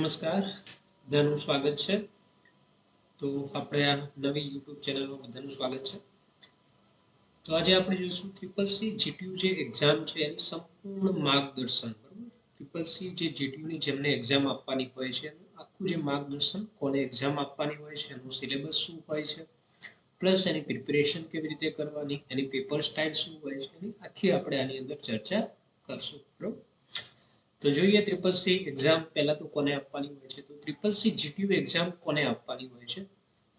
નમસ્કાર, બધાનું સ્વાગત છે. તો આપણે આ નવી યુટ્યુબ ચેનલમાં બધાનું સ્વાગત છે. તો આજે આપણે જોઈશું ટ્રિપલ સી જીટીયુ જે એક્ઝામ છે એની સંપૂર્ણ માર્ગદર્શન. બરાબર, ટ્રિપલ સી જે જીટીયુની જેમને એક્ઝામ આપવાની હોય છે આખું જે માર્ગદર્શન, કોને એક્ઝામ આપવાની હોય છે, એનું સિલેબસ શું હોય છે, પ્લસ એની પ્રિપેરેશન કેવી રીતે કરવાની, એની પેપર સ્ટાઇલ શું હોય છે, એની આખી આપણે આની અંદર ચર્ચા કરશું. બરાબર, તો જોઈએ ટ્રિપલ સી એક્ઝામ પહેલા તો કોને આપવાની હોય છે. તો ટ્રિપલ સી જીટીયુ એક્ઝામ કોને આપવાની હોય છે?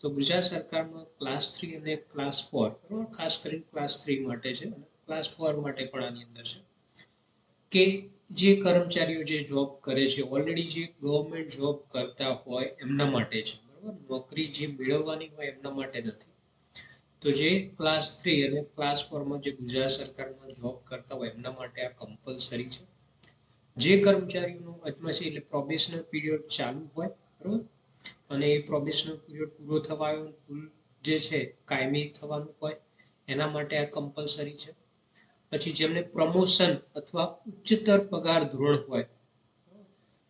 તો ગુજરાત સરકારમાં ક્લાસ 3 અને ક્લાસ 4, બરાબર, ખાસ કરીને ક્લાસ 3 માટે છે અને ક્લાસ 4 માટે પણ આની અંદર છે કે જે કર્મચારીઓ જે જોબ કરે છે, ઓલરેડી જે ગવર્મેન્ટ જોબ કરતા હોય એમના માટે છે. બરાબર, નોકરી જે મેળવવાની હોય એમના માટે નથી. તો જે ક્લાસ 3 અને ક્લાસ 4 માં જે ગુજરાત સરકારમાં જોબ કરતા હોય એમના માટે આ કમ્પલસરી છે. જે કર્મચારીઓનો અજમાસી એટલે પ્રોબેશનલ પીરિયડ ચાલુ હોય, બરાબર, અને એ પ્રોબેશનલ પીરિયડ પૂરો થવા આવ્યો, ફૂલ જે છે કાયમી થવાનું હોય એના માટે આ કમ્પલસરી છે. પછી જેમને પ્રમોશન અથવા ઉચ્ચતર પગાર ધોરણ હોય,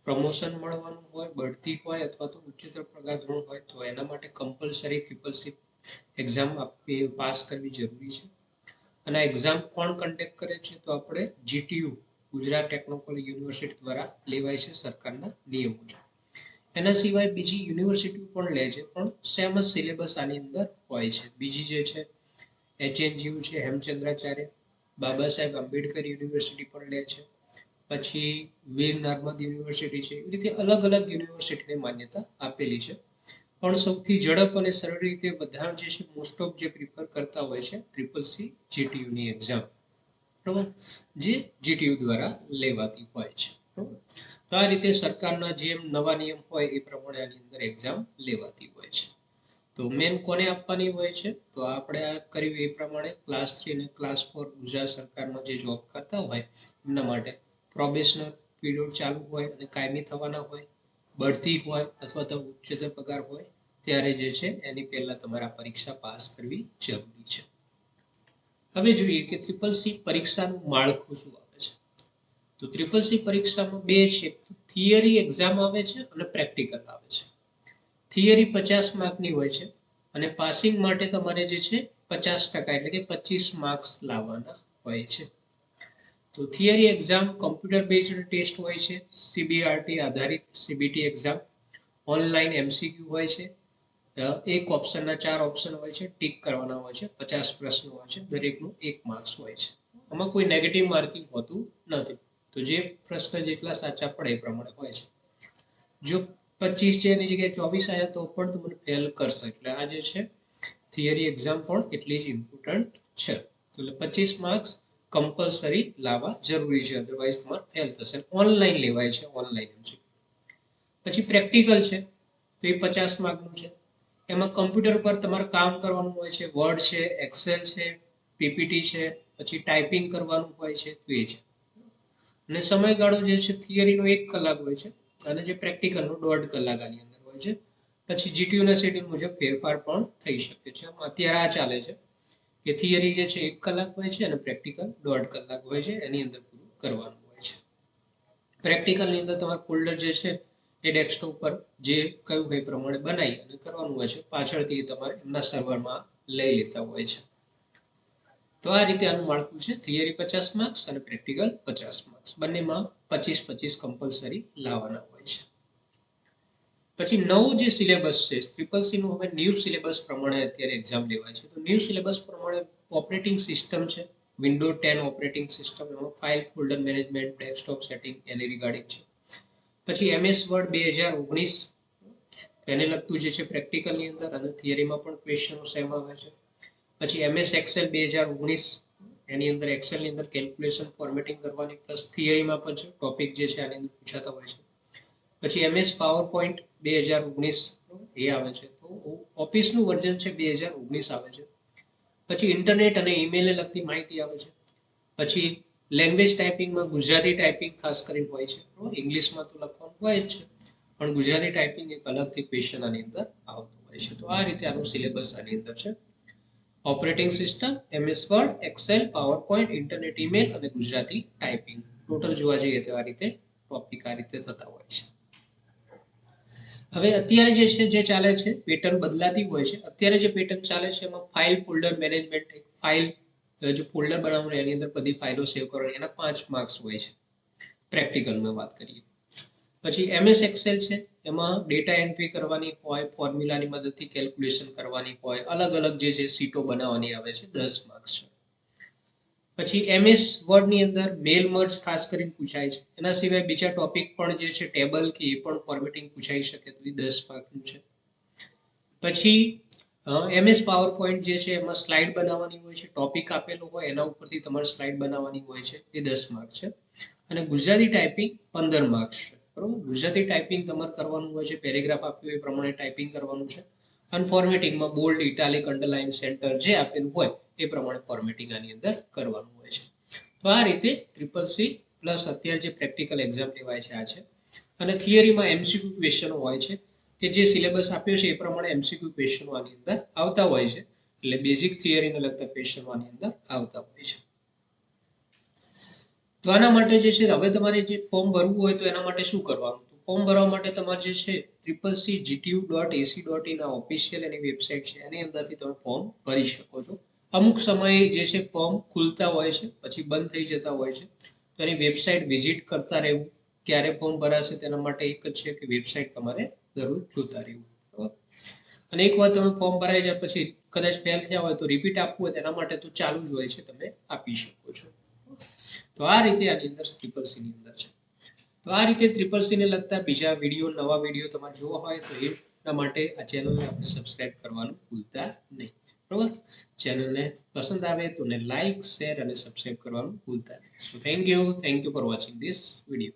પ્રમોશન મળવાનું હોય, બઢતી હોય અથવા તો ઉચ્ચતર પગાર ધોરણ હોય તો એના માટે કમ્પલસરી ટ્રિપલ સી એક્ઝામ આપવી, પાસ કરવી જરૂરી છે. અને એક્ઝામ કોણ કન્ડક્ટ કરે છે? તો આપણે જીટીયુ, ગુજરાત ટેકનોલોજીકલ યુનિવર્સિટી દ્વારા લેવાય છે સરકારના નિયમ મુજબ. એના સિવાય બીજી યુનિવર્સિટી પણ લે છે, પણ સેમ જ સિલેબસ આની અંદર હોય છે. બીજી જે છે એચએનજીયુ છે, હેમચંદ્રાચાર્ય, બાબા સાહેબ આંબેડકર યુનિવર્સિટી પણ લે છે. પછી વીર નર્મદ યુનિવર્સિટી છે. એવી રીતે અલગ અલગ યુનિવર્સિટીને માન્યતા આપેલી છે. પણ સૌથી ઝડપ અને સરળ રીતે બધા જે છે મોસ્ટ ઓફ જે પ્રિફર કરતા હોય છે ટ્રિપલ સી જીટીયુની એક્ઝામ, બરાબર, જે જીટીયુ દ્વારા લેવાતી હોય છે. બરાબર, તો આ રીતે સરકારના જેમ નવા નિયમ હોય એ પ્રમાણે આની અંદર એક્ઝામ લેવાતી હોય છે. તો મેન કોને આપવાની હોય છે? તો આપણે આ કર્યું એ પ્રમાણે ક્લાસ 3 અને ક્લાસ 4 ગુજરાત સરકારમાં જે જોબ કરતા હોય એમના માટે પ્રોબેશનલ પીરિયડ ચાલુ હોય અને કાયમી થવાના હોય, બઢતી હોય અથવા તો ઉચ્ચતર પગાર હોય ત્યારે જે છે એની પહેલા તમારે પરીક્ષા પાસ કરવી જરૂરી છે. હવે જોઈએ કે ટ્રિપલ સી પરીક્ષાનું માળખું શું આવે છે. તો ટ્રિપલ સી પરીક્ષામાં બે છે, થિયરી એક્ઝામ આવે છે અને પ્રેક્ટિકલ આવે છે. થિયરી 50 માર્કની હોય છે અને પાસિંગ માટે તમારે જે છે 50% એટલે કે 25 માર્ક્સ લાવવાના હોય છે. તો theory exam computer based test હોય છે, સીબીઆરટી આધારિત સીબીટી એક્ઝામ, ઓનલાઈન એમસીક્યુ હોય છે. એક ઓપ્શનના 4 ઓપ્શન હોય છે, ટીક કરવાના હોય છે, 50 પ્રશ્નો હોય છે, દરેકનું 1 માર્ક્સ હોય છે. આમાં કોઈ નેગેટિવ માર્કિંગ હોતું નથી. તો જે પ્રશ્ન જેટલા સાચા પડે એ પ્રમાણે હોય છે. જો 25 છે એની જગ્યાએ 24 આવ્યા તો પણ તમને ફેલ કરશે. એટલે આ જે છે થિયરી એક્ઝામ પણ એટલી જ ઇમ્પોર્ટન્ટ છે. તો 25 માર્ક્સ કમ્પલસરી લાવવા જરૂરી છે, અધરવાઇઝ તમારે ફેલ થશે. ઓનલાઈન લેવાય છે, ઓનલાઈન એમસીક્યુ. પછી પ્રેક્ટિકલ છે તો એ 50 માર્કનું છે. એમાં કમ્પ્યુટર પર તમારે કામ કરવાનું હોય છે, વર્ડ છે, એક્સેલ છે, પીપીટી છે, પછી ટાઈપિંગ કરવાનું હોય છે, તો એ છે. અને સમયગાળો જે છે થિયરીનો 1 કલાક હોય છે અને જે પ્રેક્ટિકલનો 1.5 કલાક આની અંદર હોય છે. પછી જીટીયુના શેડ્યુલ મુજબ ફેરફાર પણ થઈ શકે છે. અત્યારે આ ચાલે છે કે થિયરી જે છે 1 કલાક હોય છે અને પ્રેક્ટિકલ 1.5 કલાક હોય છે, એની અંદર પૂરું કરવાનું હોય છે. પ્રેક્ટિકલની અંદર તમારે ફોલ્ડર જે છે એ ડેસ્કટોપ પર જે કયું હોય પ્રમાણે બનાવી અને કરવાનું હોય છે. પાછળથી તમારે એમના સર્વરમાં લઈ લેતા હોય છે. તો આ રીતે આનું માળખું છે. થિયરી 50 માર્ક્સ અને પ્રેક્ટિકલ 50 માર્ક્સ, બંનેમાં 25 કમ્પલસરી લાવવાના હોય છે. પછી નવું જે સિલેબસ છે ટ્રિપલ સી નું, હવે ન્યૂ સિલેબસ પ્રમાણે અત્યારે એક્ઝામ લેવાય છે. તો ન્યૂ સિલેબસ પ્રમાણે ઓપરેટિંગ સિસ્ટમ છે વિન્ડો 10 ઓપરેટિંગ સિસ્ટમ, એમાં file folder management, desktop setting એની રિગાર્ડિંગ છે. પછી એમએસ વર્ડ 2019 એને લગતું જે છે પ્રેક્ટિકલની અંદર અને થિયરીમાં પણ ક્વેશ્ચનો સેમ આવે છે. પછી એમએસ એક્સેલ 2019, એની અંદર એક્સેલની અંદર કેલ્ક્યુલેશન ફોર્મેટિંગ કરવાની, પ્લસ થિયરીમાં પણ છે ટોપિક જે છે આની અંદર પૂછાતા હોય છે. પછી એમએસ પાવર પોઈન્ટ 2019 એ આવે છે. તો ઓફિસનું વર્ઝન છે 2019 આવે છે. પછી ઇન્ટરનેટ અને ઈમેલને લગતી માહિતી આવે છે. પછી લેંગ્વેજ ટાઈપિંગમાં ગુજરાતી ટાઈપિંગ ખાસ કરીને હોય છે. ઇંગ્લિશમાં તો લખવાનું હોય જ છે, પણ ગુજરાતી ટાઈપિંગ એક અલગથી ક્વેશ્ચન આની અંદર આવતું હોય છે. તો આ રીતે આનું સિલેબસ આની અંદર છે. Operating system, MS Word, Excel, PowerPoint, internet, email અને ગુજરાતી ટાઈપિંગ, ટોટલ જોવા જઈએ તો આ રીતે ટોપિક આ રીતે થતા હોય છે. હવે અત્યારે જે ચાલે છે પેટર્ન બદલાતી હોય છે. અત્યારે જે પેટર્ન ચાલે છે એમાં ફાઇલ ફોલ્ડર મેનેજમેન્ટ, એક ફાઇલ જે ફોલ્ડર બનાવવાનું એની અંદર બધી ફાઇલો સેવ કરવાની, એના 5 માર્ક્સ હોય છે પ્રેક્ટિકલમાં વાત કરીએ. પછી MS એક્સેલ છે, એમાં ડેટા એન્ટ્રી કરવાની હોય, ફોર્મ્યુલાની મદદથી કેલ્ક્યુલેશન કરવાની હોય, અલગ અલગ જે સીટો બનાવવાની આવે છે, 10 માર્ક્સ છે. પછી MS વર્ડની અંદર મેલ મર્જ ખાસ કરીને પૂછાય છે. એના સિવાય બીજા ટોપિક પણ જે છે ટેબલ કે એ પણ ફોર્મેટિંગ પૂછાઈ શકે, તો એ 10 માર્કનું છે. પછી MS પાવર પોઈન્ટ જે છે એમાં સ્લાઇડ બનાવવાની હોય છે, ટોપિક આપેલો હોય એના ઉપરથી તમારે સ્લાઇડ બનાવવાની હોય છે, એ 10 માર્ક છે. અને ગુજરાતી ટાઈપિંગ 15 માર્ક્સ છે. બરોબર, ગુજરાતી ટાઈપિંગ તમારે કરવાનું હોય છે, પેરેગ્રાફ આપ્યો એ પ્રમાણે ટાઈપિંગ કરવાનું છે. અને ફોર્મેટિંગમાં બોલ્ડ, ઇટાલિક, અંડરલાઇન, સેન્ટર જે આપેલું હોય એ પ્રમાણે ફોર્મેટિંગ આની અંદર કરવાનું હોય છે. તો આ રીતે CCC પ્લસ અત્યારે જે પ્રેક્ટિકલ એક્ઝામ લેવાય છે આ છે. અને થિયરીમાં MCQ ક્વેશ્ચનો હોય છે કે જે સિલેબસ આપ્યો છે એ પ્રમાણે MCQ ક્વેશ્ચનો આની અંદર આવતા હોય છે. એટલે બેઝિક થિયરીને લગતા ક્વેશ્ચનો આની અંદર આવતા હોય છે. તો આના માટે જે છે હવે તમારે જે ફોર્મ ભરવું હોય તો એના માટે શું કરવાનું? ફોર્મ ભરવા માટે તમારે જે છે CCC.gtu.ac.in ઓફિશિયલ એની વેબસાઇટ છે, એની અંદરથી તમે ફોર્મ ભરી શકો છો. અમુક સમયે જે છે ફોર્મ ખુલતા હોય છે, પછી બંધ થઈ જતા હોય છે. તો એની વેબસાઇટ વિઝિટ કરતા રહેવું. ક્યારે ફોર્મ ભરાશે તેના માટે એક જ છે કે વેબસાઇટ તમારે જરૂર જોતા રહેવું. બરાબર. અને એક વાર તમે ફોર્મ ભરાઈ જાય પછી કદાચ ફેલ થયા હોય તો રિપીટ આપવું હોય તેના માટે તો ચાલુ જ હોય છે, તમે આપી શકો છો. તો આ રીતે આની અંદર CCC ની અંદર છે. તો આ રીતે CCC ને લગતા બીજા વિડીયો, નવા વિડીયો તમારે જોવા હોય તો એના માટે આ ચેનલને આપણે સબસ્ક્રાઇબ કરવાનું ભૂલતા નહીં. બરોબર, ચેનલને પસંદ આવે તો લાઈક, શેર અને સબસ્ક્રાઇબ કરવાનું ભૂલતા નહીં. So thank you for watching this video.